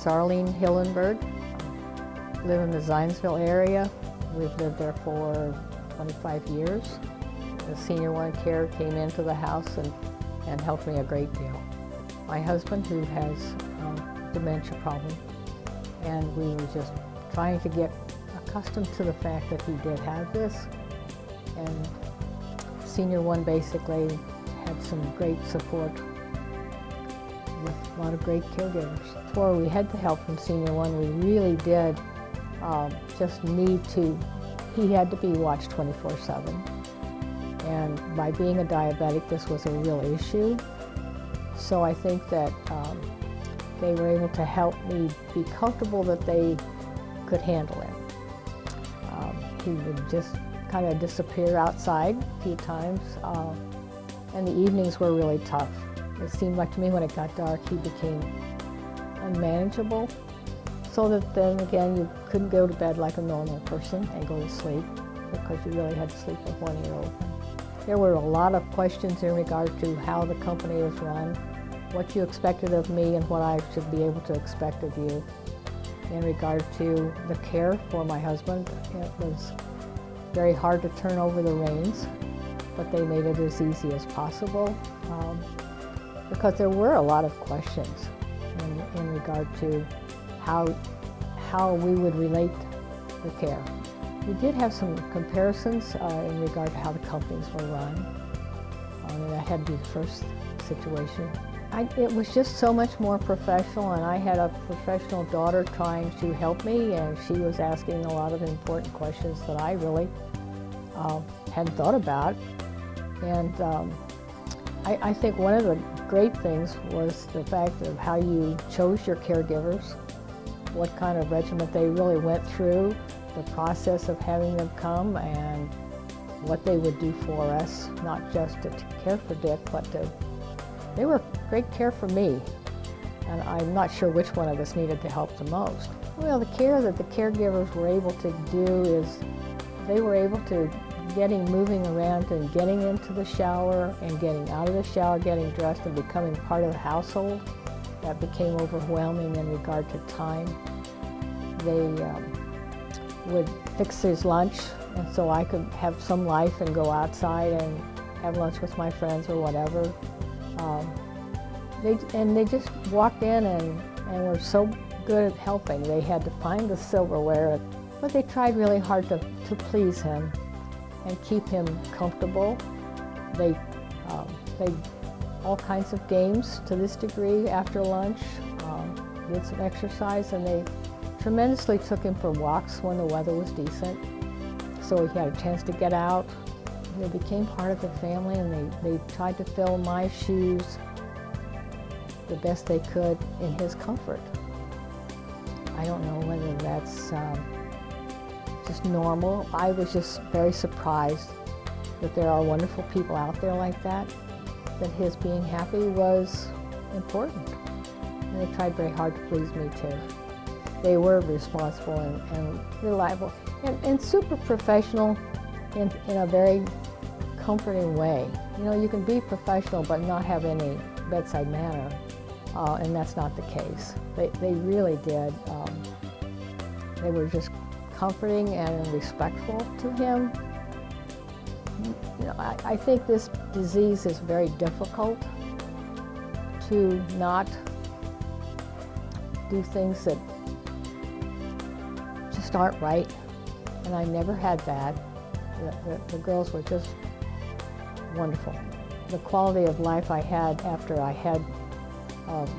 is Arlene Hillenberg. Live in the Zionsville area. We've lived there for 25 years. The Senior1Care came into the house and helped me a great deal. My husband, who has a dementia problem, and we were just trying to get accustomed to the fact that he did have this. And Senior1 basically had some great support with a lot of great caregivers. Before we had the help from Senior1, we really did just need to, he had to be watched 24/7. And by being a diabetic, this was a real issue. So I think that they were able to help me be comfortable that they could handle him. He would just kind of disappear outside a few times, and the evenings were really tough. It seemed like to me when it got dark, he became unmanageable, so that then again you couldn't go to bed like a normal person and go to sleep because you really had to sleep with 1 ear open. There were a lot of questions in regard to how the company is run, what you expected of me and what I should be able to expect of you. In regard to the care for my husband, it was very hard to turn over the reins, but they made it as easy as possible because there were a lot of questions in regard to how we would relate the care. We did have some comparisons in regard to how the companies were run. That had to be the first situation. It was just so much more professional, and I had a professional daughter trying to help me, and she was asking a lot of important questions that I really hadn't thought about. And I think one of the great things was the fact of how you chose your caregivers, what kind of regimen they really went through, the process of having them come, and what they would do for us, not just to care for Dick, but they were great care for me. And I'm not sure which one of us needed the help the most. Well, the care that the caregivers were able to do is they were able to moving around and getting into the shower and getting out of the shower, getting dressed and becoming part of the household. That became overwhelming in regard to time. They would fix his lunch, and so I could have some life and go outside and have lunch with my friends or whatever. They just walked in and were so good at helping. They had to find the silverware, but they tried really hard to please him and keep him comfortable. They played all kinds of games to this degree after lunch, did some exercise, and they tremendously took him for walks when the weather was decent, so he had a chance to get out. They became part of the family, and they tried to fill my shoes the best they could in his comfort. I don't know whether that's just normal. I was just very surprised that there are wonderful people out there like that his being happy was important. And they tried very hard to please me too. They were responsible and reliable and super professional in a very comforting way. You know, you can be professional but not have any bedside manner, and that's not the case. They really did. They were just comforting and respectful to him. You know, I think this disease is very difficult to not do things that just aren't right, and I never had that. The girls were just wonderful. The quality of life I had after I had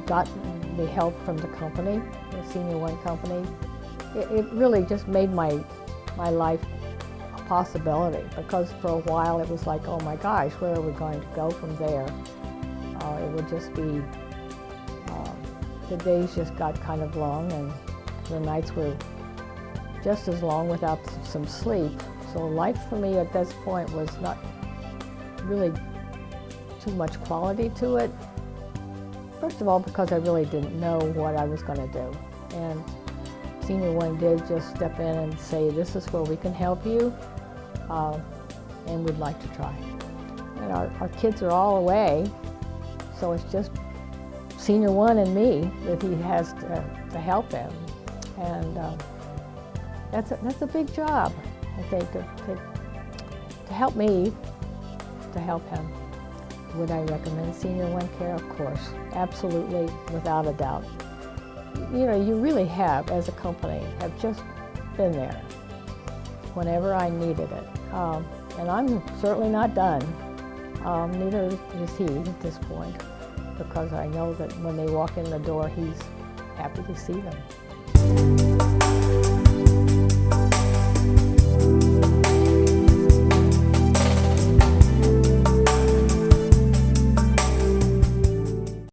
gotten the help from the company, the Senior1 company, it really just made my life a possibility, because for a while it was like, oh my gosh, where are we going to go from there? It would just be, the days just got kind of long, and the nights were just as long without some sleep. So life for me at this point was not really too much quality to it. First of all, because I really didn't know what I was going to do. And Senior1 did just step in and say, this is where we can help you, and we'd like to try. And our kids are all away, so it's just Senior1 and me that he has to to help him. And that's a big job, I think, to help me, to help him. Would I recommend Senior1Care? Of course, absolutely, without a doubt. You know, you really have, as a company, have just been there whenever I needed it. And I'm certainly not done. Neither is he at this point, because I know that when they walk in the door, he's happy to see them.